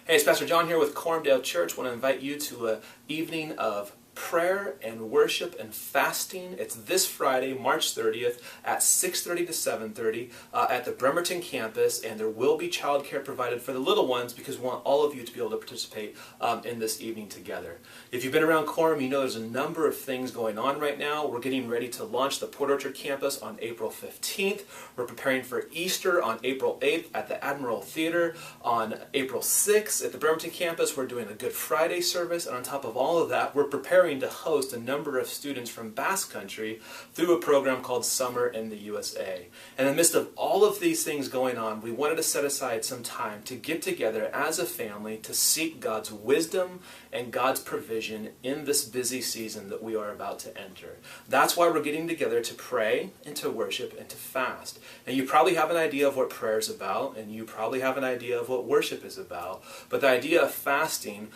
Hey, it's Pastor John here with Coram Church. I want to invite you to an evening of prayer and worship and fasting. It's this Friday, March 30th at 6:30 to 7:30 at the Bremerton Campus, and there will be childcare provided for the little ones because we want all of you to be able to participate in this evening together. If you've been around Coram, you know there's a number of things going on right now. We're getting ready to launch the Port Orchard campus on April 15th. We're preparing for Easter on April 8th at the Admiral Theater. On April 6th at the Bremerton Campus, we're doing a Good Friday service, and on top of all of that, we're preparing to host a number of students from Basque Country through a program called Summer in the USA. And in the midst of all of these things going on, we wanted to set aside some time to get together as a family to seek God's wisdom and God's provision in this busy season that we are about to enter. That's why we're getting together to pray and to worship and to fast. And you probably have an idea of what prayer is about, and you probably have an idea of what worship is about, but the idea of fasting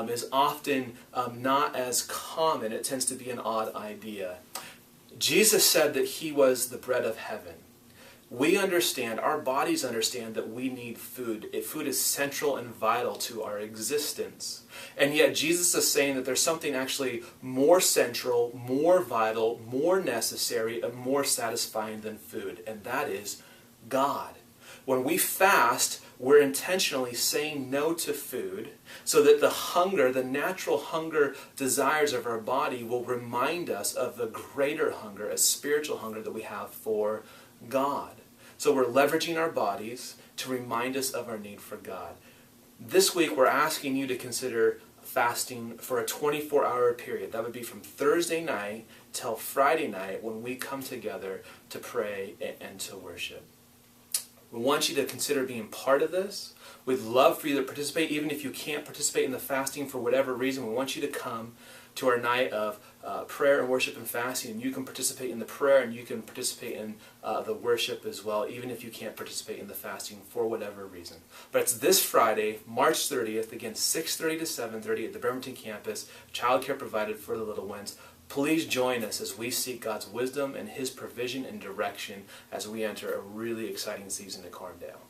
is often not as common. It tends to be an odd idea. Jesus said that He was the bread of heaven. We understand, our bodies understand that we need food. Food is central and vital to our existence. And yet Jesus is saying that there's something actually more central, more vital, more necessary, and more satisfying than food, and that is God. When we fast, we're intentionally saying no to food so that the hunger, the natural hunger desires of our body will remind us of the greater hunger, a spiritual hunger that we have for God. So we're leveraging our bodies to remind us of our need for God. This week we're asking you to consider fasting for a 24-hour period. That would be from Thursday night till Friday night when we come together to pray and to worship. We want you to consider being part of this. We'd love for you to participate, even if you can't participate in the fasting for whatever reason. We want you to come to our night of prayer and worship and fasting, and you can participate in the prayer and you can participate in the worship as well, even if you can't participate in the fasting for whatever reason. But it's this Friday, March 30th, again 6:30 to 7:30 at the Bremerton Campus, childcare provided for the little ones. Please join us as we seek God's wisdom and His provision and direction as we enter a really exciting season at Corndale.